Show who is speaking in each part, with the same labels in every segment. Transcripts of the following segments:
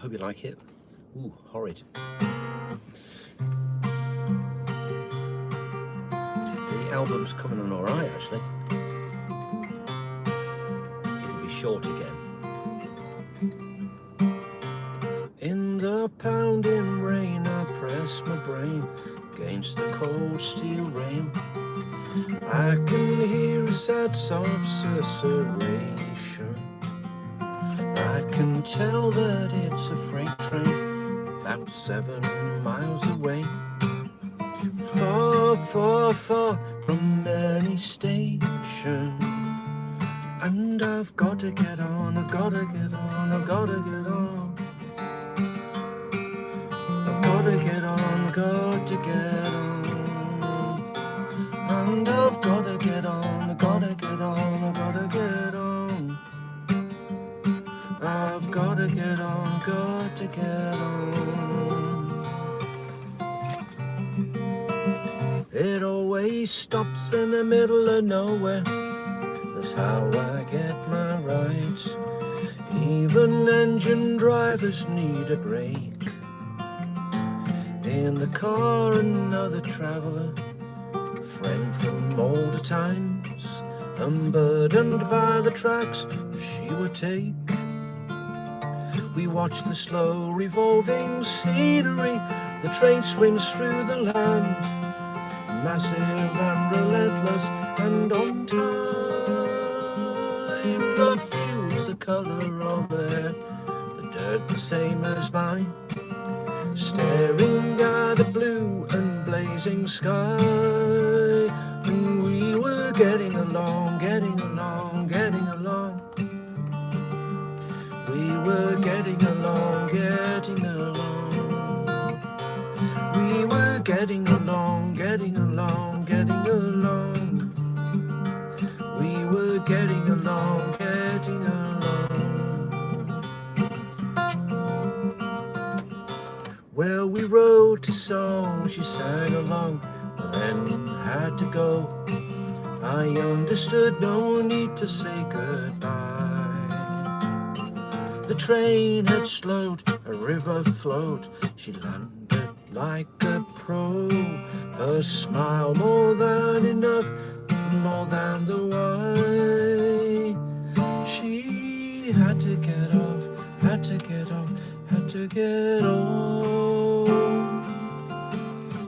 Speaker 1: hope you like it. Ooh, horrid. The album's coming on alright, actually. It'll be short again. In the pounding rain, I press my brain against the cold steel rail. I can hear a sad soft susurration. I can tell that it's a freight train about 7 miles away. Far, far, far from any station. And I've got to get on, I've got to get on, I've got to get on. I've got to get on, got to get on. And I've got to get on, I've got to get on, I've got to get on. I've got to get on, got to get on. It always stops in the middle of nowhere. That's how I get my rides. Even engine drivers need a break. In the car, another traveller, friend from older times, unburdened by the tracks she would take. We watch the slow revolving scenery. The train swims through the land, massive and relentless and on time. The fuel's the colour of it, the dirt the same as mine. Staring at the blue and blazing sky, and we were getting along, getting along, getting along. We were getting along, getting along. We were getting along, getting along, getting along. We were getting along, getting along. Well, we wrote a song, she sang along, then had to go. I understood, no need to say goodbye. The train had slowed, a river flowed. She landed like a pro. Her smile more than enough, more than the wine. She had to get off, had to get off, had to get off.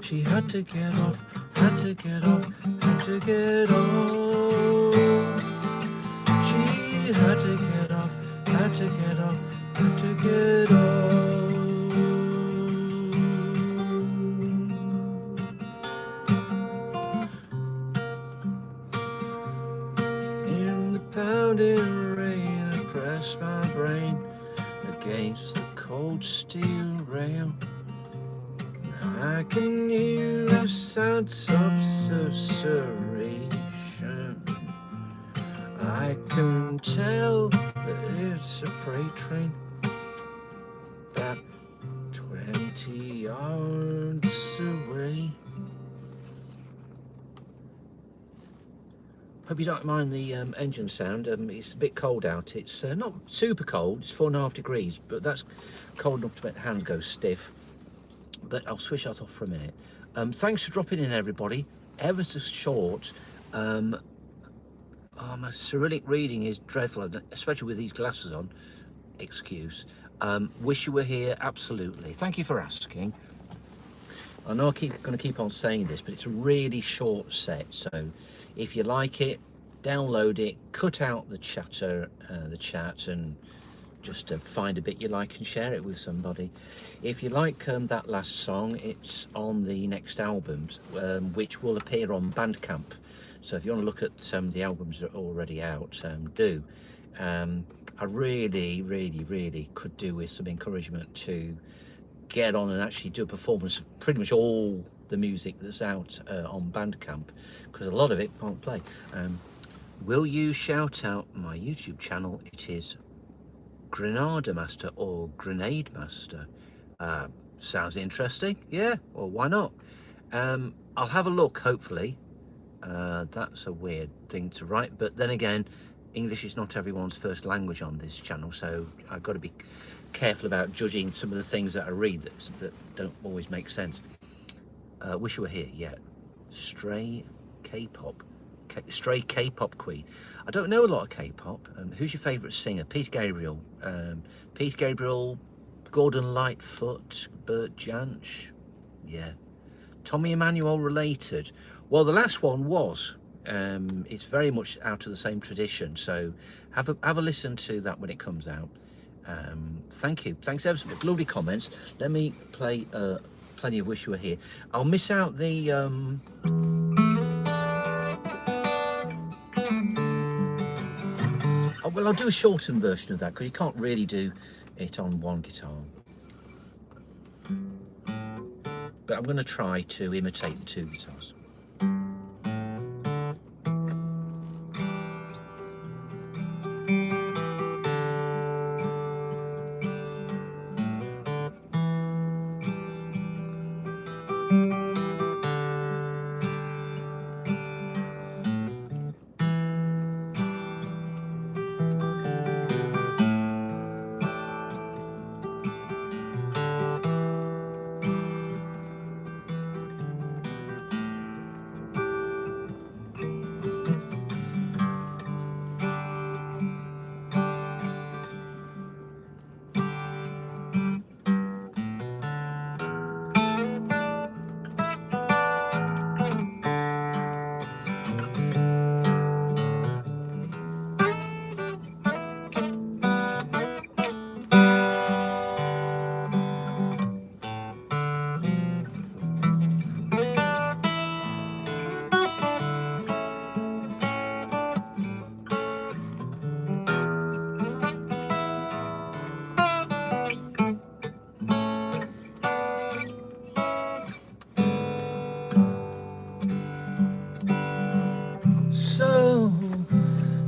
Speaker 1: She had to get off, had to get off, had to get off. She had to get off, had to get off, had to get off. In the pounding rain, I press my brain against the cold steel rail. I can hear a sad soft susurration. I can tell that it's a freight train about 20 yards away. Hope you don't mind the engine sound. It's a bit cold out. It's not super cold, it's 4.5 degrees, but that's cold enough to make the hand go stiff. But I'll switch that off for a minute. Thanks for dropping in, everybody. Ever so short. My Cyrillic reading is dreadful, especially with these glasses on. Excuse. Wish you were here, absolutely. Thank you for asking. I know I'm going to keep on saying this, but it's a really short set. So if you like it, download it, cut out the chatter, the chat, and just find a bit you like and share it with somebody. If you like that last song, it's on the next albums, which will appear on Bandcamp. So if you want to look at the albums that are already out, do. I really could do with some encouragement to get on and actually do a performance of pretty much all the music that's out on Bandcamp, because a lot of it can't play. Will you shout out my YouTube channel? It is Grenada Master or Grenade Master. Sounds interesting. Yeah, well, why not? I'll have a look, hopefully. That's a weird thing to write, but then again, English is not everyone's first language on this channel, so I've got to be careful about judging some of the things that I read that don't always make sense. Wish You Were Here, yeah. Stray K-pop queen. I don't know a lot of K-pop. Who's your favourite singer? Peter Gabriel. Gordon Lightfoot, Bert Jansch. Yeah. Tommy Emmanuel related. Well, the last one was. It's very much out of the same tradition. So have a listen to that when it comes out. Thank you. Thanks ever so much. Lovely comments. Let me play plenty of Wish You Were Here. I'll miss out the well, I'll do a shortened version of that because you can't really do it on one guitar. But I'm going to try to imitate the two guitars.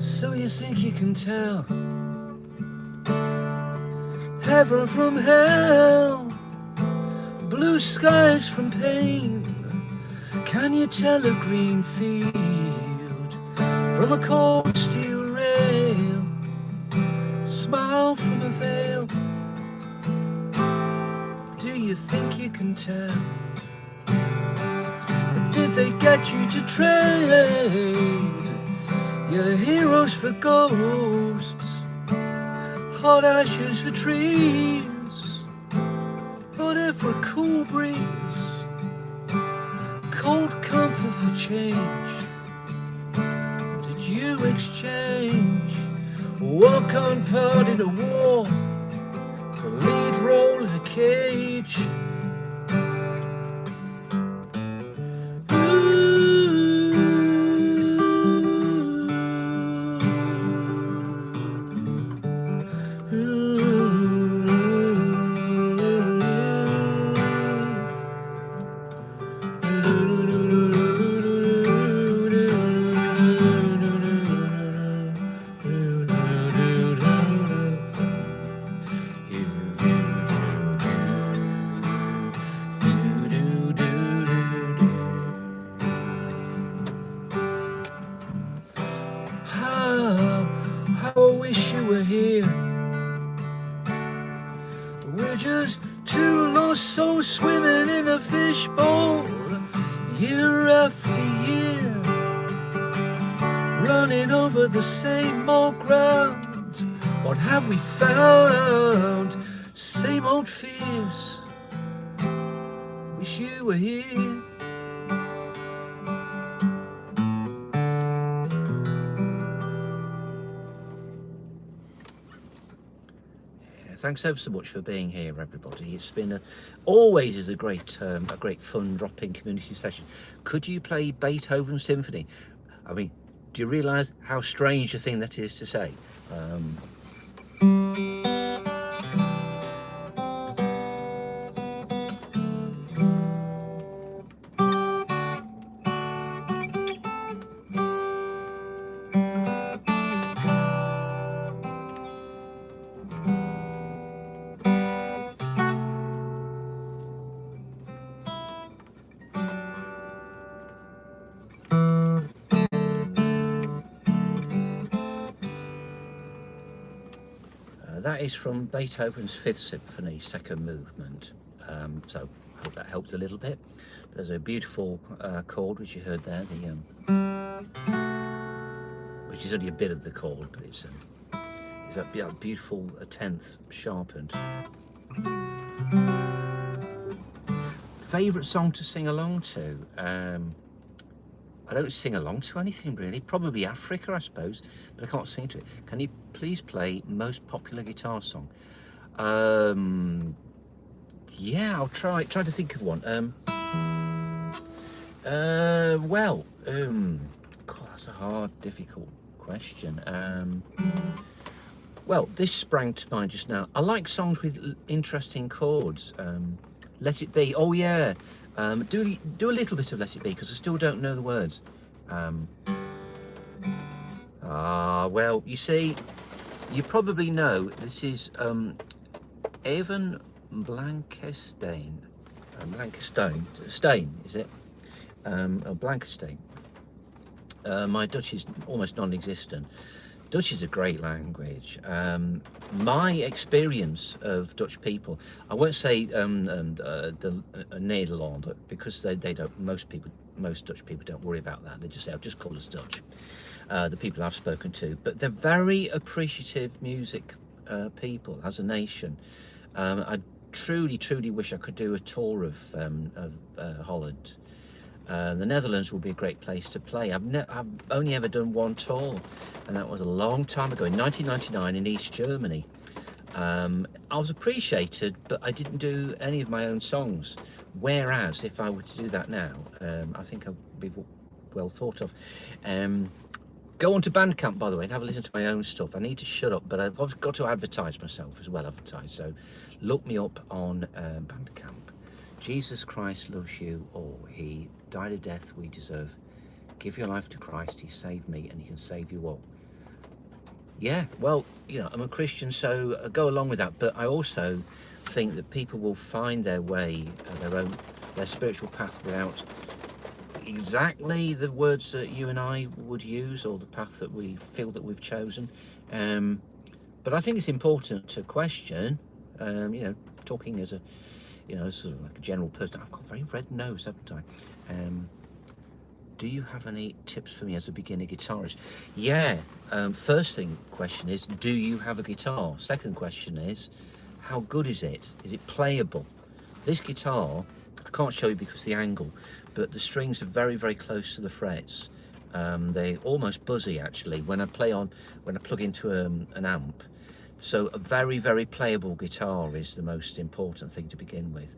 Speaker 1: So you think you can tell heaven from hell, blue skies from pain? Can you tell a green field from a cold steel rail, smile from a veil? Do you think you can tell? Or did they get you to trade your heroes for ghosts, hot ashes for trees, water for a cool breeze, cold comfort for change? Did you exchange a walk-on part in a war for a lead role in a cage? How I wish you were here. We're just two lost souls swimming in a fishbowl, year after year, running over the same old ground. What have we found? Same old fears. Wish you were here. Thanks ever so much for being here, everybody. It's been always is a great fun drop-in community session. Could you play Beethoven's Symphony? I mean, do you realise how strange a thing that is to say? that is from Beethoven's Fifth Symphony, second movement. So I hope that helped a little bit. There's a beautiful chord which you heard there, which is only a bit of the chord, but it's that beautiful 10th sharpened. Favourite song to sing along to? I don't sing along to anything really. Probably Africa, I suppose, but I can't sing to it. Can you please play most popular guitar song? Yeah, I'll try to think of one. God, that's a hard, difficult question. Well, this sprang to mind just now. I like songs with interesting chords. Let It Be. Oh yeah. Do a little bit of Let It Be, because I still don't know the words. Well, you see, you probably know this is Evan Blankenstein. Stein, is it? Blankenstein. My Dutch is almost non-existent. Dutch is a great language. My experience of Dutch people, I won't say Nederland, because they don't. Most Dutch people don't worry about that. They just say, "I'll just call us Dutch." The people I've spoken to, but they're very appreciative music people as a nation. I truly wish I could do a tour of Holland. The Netherlands will be a great place to play. I've only ever done one tour, and that was a long time ago in 1999 in East Germany. I was appreciated, but I didn't do any of my own songs. Whereas if I were to do that now, I think I'd be well thought of. Go on to Bandcamp, by the way, and have a listen to my own stuff. I need to shut up, but I've got to advertise myself as well, haven't I? So look me up on Bandcamp. Jesus Christ loves you all. He died a death we deserve. Give your life to Christ. He saved me, and he can save you all. Yeah, well, you know, I'm a Christian, so I go along with that. But I also think that people will find their way, their spiritual path without exactly the words that you and I would use, or the path that we feel that we've chosen. But I think it's important to question, you know, talking as a, you know, sort of like a general person. I've got a very red nose, haven't I? Do you have any tips for me as a beginner guitarist? Yeah. First question is, do you have a guitar? Second question is, how good is it? Is it playable? This guitar, I can't show you because of the angle, but the strings are very close to the frets. They're almost buzzy actually when I plug into an amp. So a very playable guitar is the most important thing to begin with.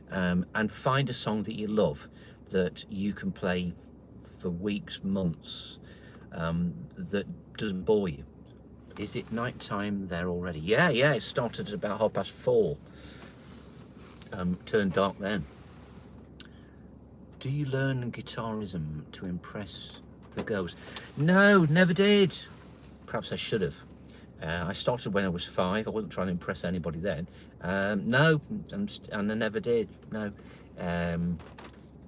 Speaker 1: And find a song that you love, that you can play for weeks, months, that doesn't bore you. Is it night time there already? Yeah, it started at about 4:30. Turned dark then. Do you learn guitarism to impress the girls? No, never did. Perhaps I should have. I started when I was 5. I wasn't trying to impress anybody then. No, and I never did. No.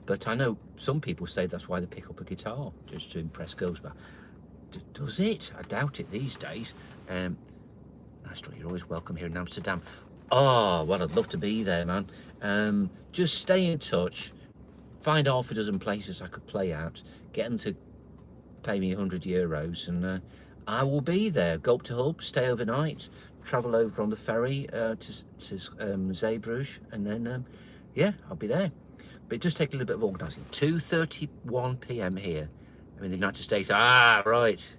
Speaker 1: But I know some people say that's why they pick up a guitar, just to impress girls. But does it? I doubt it these days. Astro, you're always welcome here in Amsterdam. Oh, well, I'd love to be there, man. Just stay in touch. Find half a dozen places I could play at. Get them to pay me €100, and I will be there. Go up to Hub, stay overnight, travel over on the ferry to Zeebrugge, and then yeah, I'll be there. But it does take a little bit of organising. 2:31 p.m. here. I'm in the United States. Right.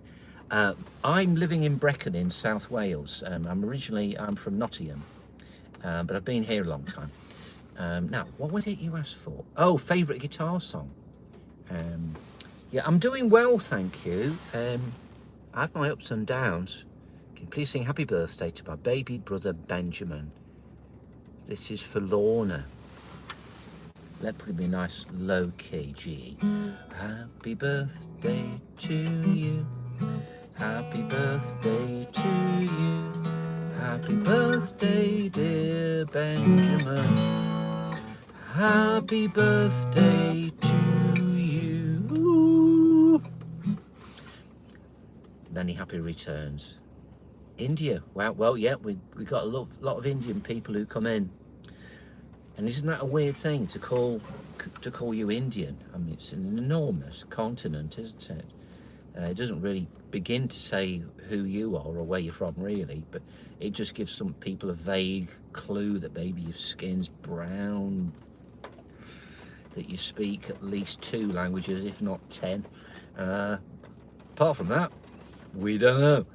Speaker 1: I'm living in Brecon in South Wales. I'm from Nottingham, but I've been here a long time. Now, what was it you asked for? Oh, favourite guitar song. Yeah, I'm doing well, thank you. I have my ups and downs. Can you please sing Happy Birthday to my baby brother Benjamin? This is for Lorna. Let's put it in a nice low key G. Happy birthday to you. Happy birthday to you. Happy birthday, dear Benjamin. Happy birthday to you. Many happy returns. India. Well, yeah, we got a lot of Indian people who come in, and isn't that a weird thing to call you Indian? I mean, it's an enormous continent, isn't it? It doesn't really begin to say who you are or where you're from, really, but it just gives some people a vague clue that maybe your skin's brown, that you speak at least 2 languages, if not 10. Apart from that, we don't know.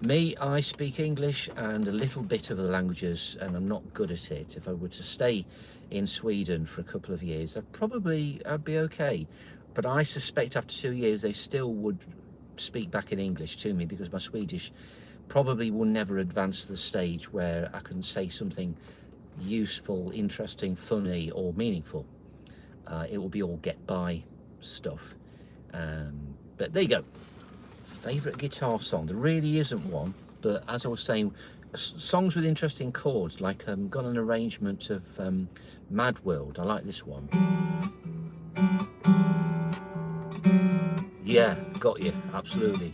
Speaker 1: Me, I speak English and a little bit of the languages, and I'm not good at it. If I were to stay in Sweden for a couple of years, I'd be okay. But I suspect after 2 years, they still would speak back in English to me, because my Swedish probably will never advance to the stage where I can say something useful, interesting, funny, or meaningful. It will be all get by stuff. But there you go. Favourite guitar song? There really isn't one, but as I was saying, songs with interesting chords, like got an arrangement of Mad World. I like this one. Yeah, got you, absolutely.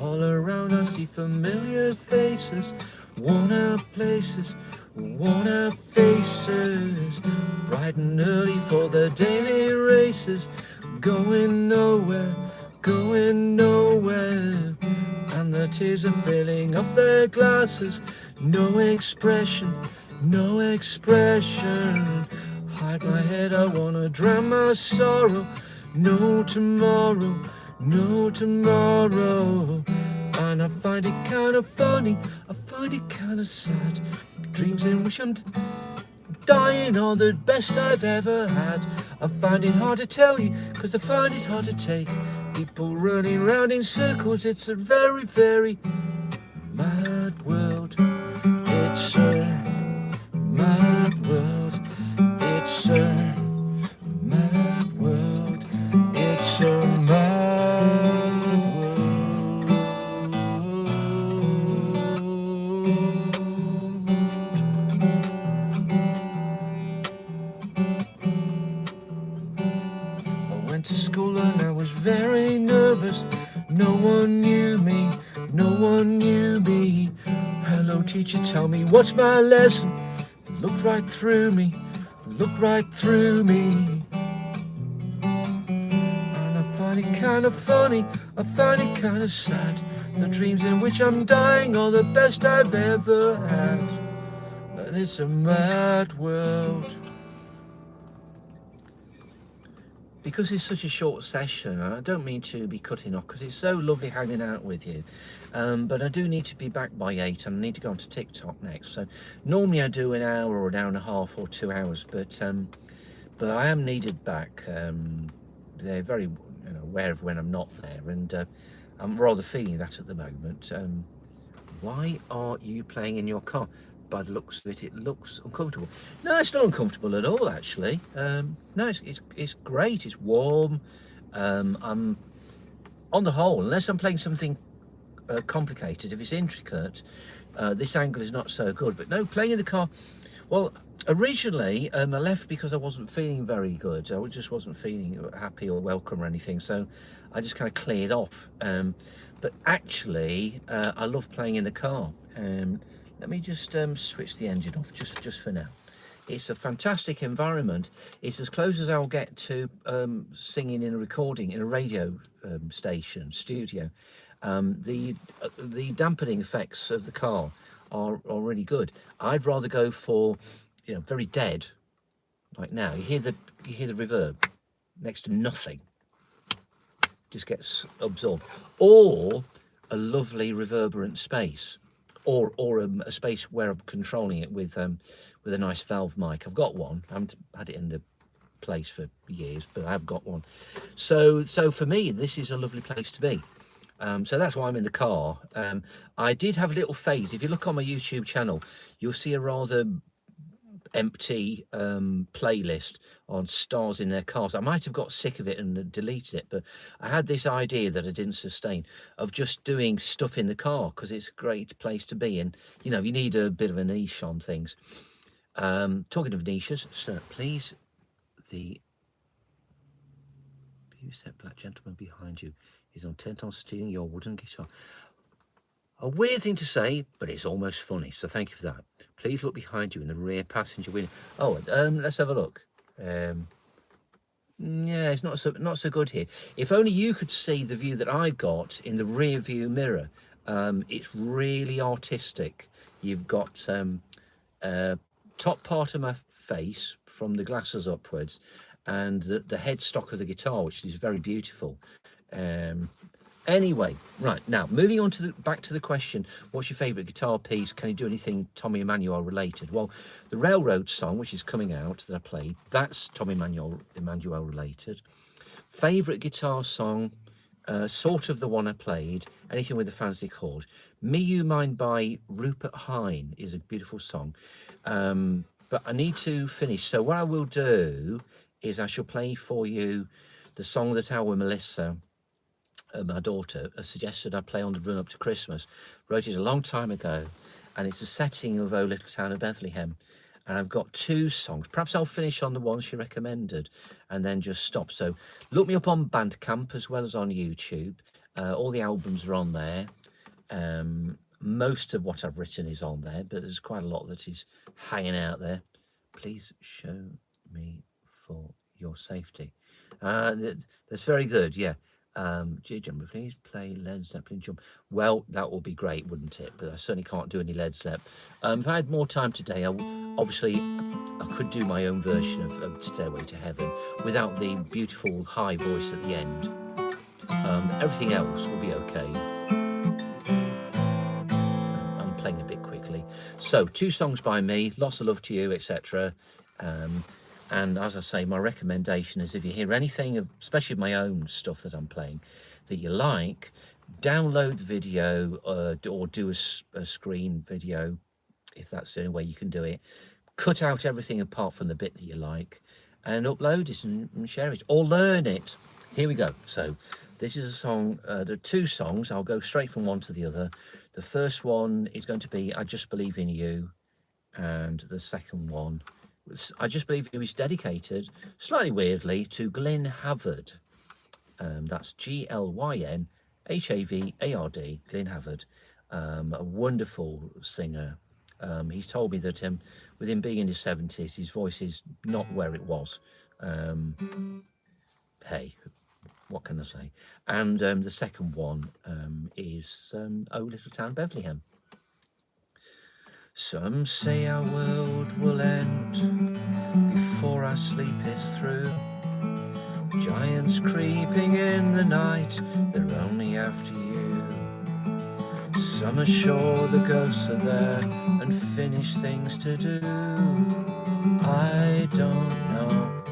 Speaker 1: All around I see familiar faces, worn out places, worn out faces, bright and early for the daily races, going nowhere, and the tears are filling up their glasses, no expression, no expression, hide my head, I wanna drown my sorrow, no tomorrow, no tomorrow. And I find it kind of funny, I find it kind of sad, dreams in which I'm dying are the best I've ever had. I find it hard to tell you, cause I find it hard to take. People running round in circles, it's a very, very mad world. It's a mad world. It's a mad world. It's a mad world. I went to school and I was very nervous. No one knew me, no one knew me. Hello teacher, tell me what's my lesson. Look right through me, look right through me. And I find it kind of funny, I find it kind of sad. The dreams in which I'm dying are the best I've ever had. And it's a mad world. Because it's such a short session, and I don't mean to be cutting off because it's so lovely hanging out with you, but I do need to be back by 8 and I need to go onto TikTok next. So normally I do an hour or an hour and a half or 2 hours, but I am needed back. They're very aware of when I'm not there, and I'm rather feeling that at the moment. Why are you playing in your car? By the looks of it, it looks uncomfortable. No, it's not uncomfortable at all, actually. No, it's great. It's warm. I'm on the whole, unless I'm playing something complicated, if it's intricate, this angle is not so good. But no, playing in the car. Well, originally I left because I wasn't feeling very good. I just wasn't feeling happy or welcome or anything. So I just kind of cleared off. But actually, I love playing in the car. Let me just switch the engine off just for now. It's a fantastic environment. It's as close as I'll get to singing in a recording in a radio station studio. The dampening effects of the car are really good. I'd rather go for very dead, like now. You hear the reverb, next to nothing, just gets absorbed, or a lovely reverberant space. Or a space where I'm controlling it with a nice valve mic. I've got one. I haven't had it in the place for years, but I've got one. So for me, this is a lovely place to be. So that's why I'm in the car. I did have a little phase. If you look on my YouTube channel, you'll see a rather empty playlist on stars in their cars. I might have got sick of it and deleted it, but I had this idea that I didn't sustain of just doing stuff in the car, because it's a great place to be, and you need a bit of a niche on things. Talking of niches, sir, please, the that black gentleman behind you is intent on stealing your wooden guitar. A weird thing to say, but it's almost funny, so thank you for that. Please look behind you in the rear passenger window. Oh, let's have a look. Yeah, it's not so good here. If only you could see the view that I've got in the rear view mirror. It's really artistic. You've got top part of my face from the glasses upwards, and the headstock of the guitar, which is very beautiful. Anyway, right, now moving on to back to the question, what's your favourite guitar piece? Can you do anything Tommy Emmanuel related? Well, the Railroad song, which is coming out that I played, that's Tommy Emmanuel related. Favourite guitar song, sort of the one I played, anything with a fancy chord. Me You Mine by Rupert Hine is a beautiful song. But I need to finish, so what I will do is I shall play for you the song that our Melissa, my daughter, suggested I play on the run up to Christmas. Wrote it a long time ago, and it's a setting of O Little Town of Bethlehem. And I've got 2 songs. Perhaps I'll finish on the one she recommended and then just stop. So look me up on Bandcamp as well as on YouTube. All the albums are on there. Most of what I've written is on there, but there's quite a lot that is hanging out there. Please show me for your safety. That's very good, yeah. G Jumper, please play Led Zeppelin Jump. Well, that would be great, wouldn't it? But I certainly can't do any Led Zepp. If I had more time today, obviously I could do my own version of Stairway to Heaven without the beautiful high voice at the end. Everything else will be okay. I'm playing a bit quickly. So 2 songs by me, Lots of Love to You, etc. And as I say, my recommendation is if you hear anything, especially my own stuff that I'm playing, that you like, download the video or do a screen video, if that's the only way you can do it. Cut out everything apart from the bit that you like and upload it and share it or learn it. Here we go. So this is a song, there are 2 songs. I'll go straight from one to the other. The first one is going to be I Just Believe in You, and the second one, I Just Believe You, is dedicated, slightly weirdly, to Glyn Havard. That's Glynhavard, Glyn Havard, a wonderful singer. He's told me that with him being in his 70s, his voice is not where it was. Hey, what can I say? And the second one is O Little Town Bethlehem. Some say our world will end before our sleep is through. Giants creeping in the night, they're only after you. Some are sure the ghosts are there and finished things to do. I don't know,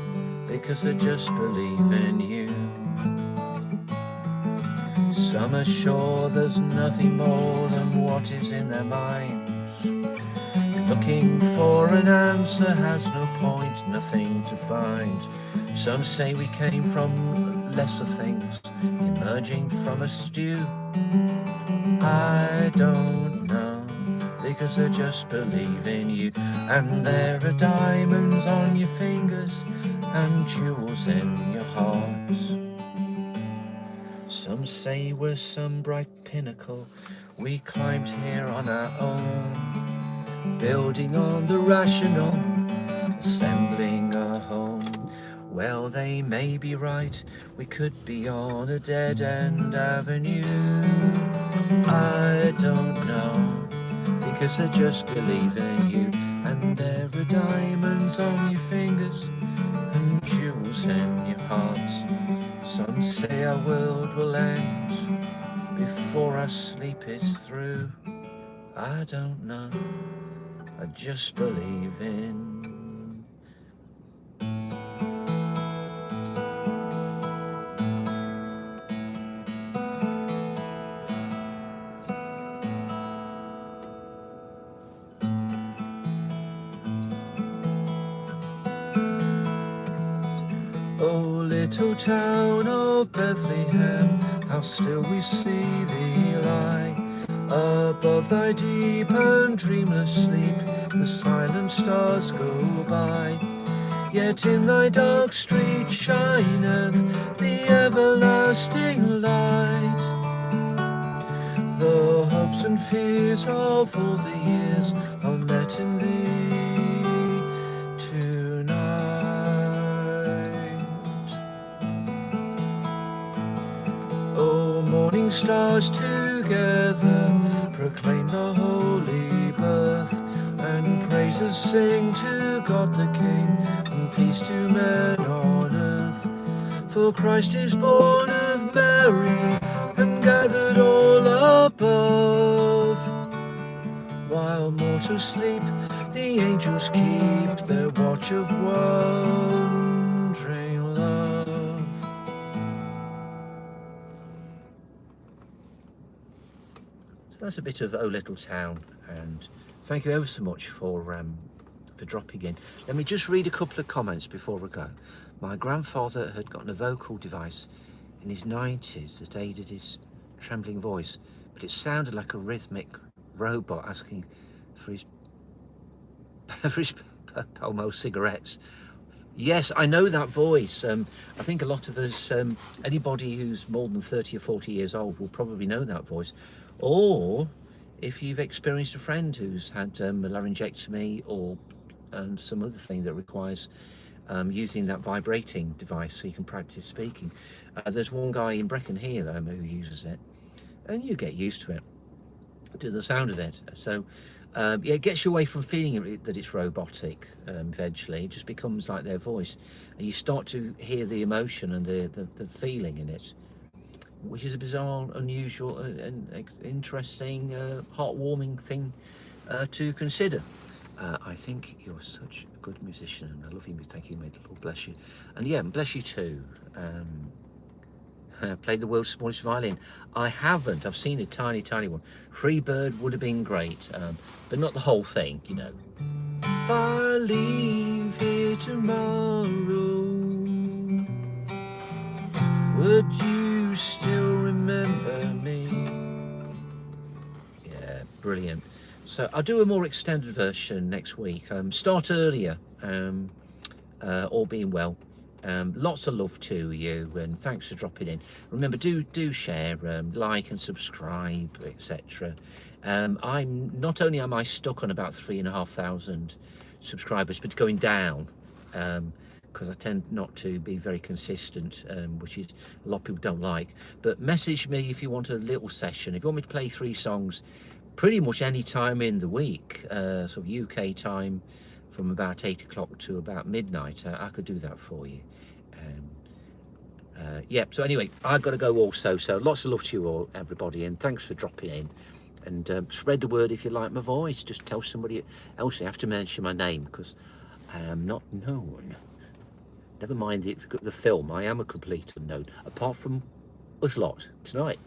Speaker 1: because I just believe in you. Some are sure there's nothing more than what is in their minds. Looking for an answer has no point, nothing to find. Some say we came from lesser things, emerging from a stew. I don't know, because I just believe in you. And there are diamonds on your fingers and jewels in your hearts. Some say we're some bright pinnacle we climbed here on our own, building on the rational, assembling our home. Well, they may be right, we could be on a dead-end avenue. I don't know, because I just believe in you. And there are diamonds on your fingers and jewels in your hearts. Some say our world will end before our sleep is through. I don't know, I just believe in. Oh, little town of Bethlehem, how still we see thee lie. Above thy deep and dreamless sleep, the silent stars go by. Yet in thy dark street shineth the everlasting light. The hopes and fears of all the years are met in thee tonight. Oh, morning stars together proclaim the holy birth, and praises sing to God the King, and peace to men on earth. For Christ is born of Mary, and gathered all above. While mortals sleep, the angels keep their watch of wondering love. So that's a bit of Oh Little Town, and thank you ever so much for dropping in. Let me just read a couple of comments before I go. My grandfather had gotten a vocal device in his 90s that aided his trembling voice, but it sounded like a rhythmic robot asking for his Palmo cigarettes. Yes, I know that voice. I think a lot of us, anybody who's more than 30 or 40 years old will probably know that voice. Or if you've experienced a friend who's had a laryngectomy or some other thing that requires using that vibrating device so you can practice speaking. There's one guy in Brecon here who uses it, and you get used to it, to the sound of it. So yeah, it gets you away from feeling that it's robotic eventually. It just becomes like their voice, and you start to hear the emotion and the feeling in it, which is a bizarre, unusual and interesting, heartwarming thing to consider. I think you're such a good musician, and I love you. Thank you, may the Lord bless you. And yeah, bless you too. Played the world's smallest violin. I haven't. I've seen a tiny one. Free Bird would have been great, but not the whole thing, you know. If I leave here tomorrow, would you still remember me? Yeah, brilliant. So I'll do a more extended version next week. Start earlier, all being well. Lots of love to you, and thanks for dropping in. Remember, do share, like and subscribe, etc. I'm not only am I stuck on about 3,500 subscribers, but it's going down because I tend not to be very consistent, which is a lot of people don't like. But message me if you want a little session. If you want me to play 3 songs pretty much any time in the week, sort of UK time, from about 8 o'clock to about midnight, I could do that for you. Yep, so anyway, I've got to go also, so lots of love to you all, everybody, and thanks for dropping in. And spread the word if you like my voice. Just tell somebody else. You have to mention my name, because I am not known. Never mind the film, I am a complete unknown, apart from us lot tonight.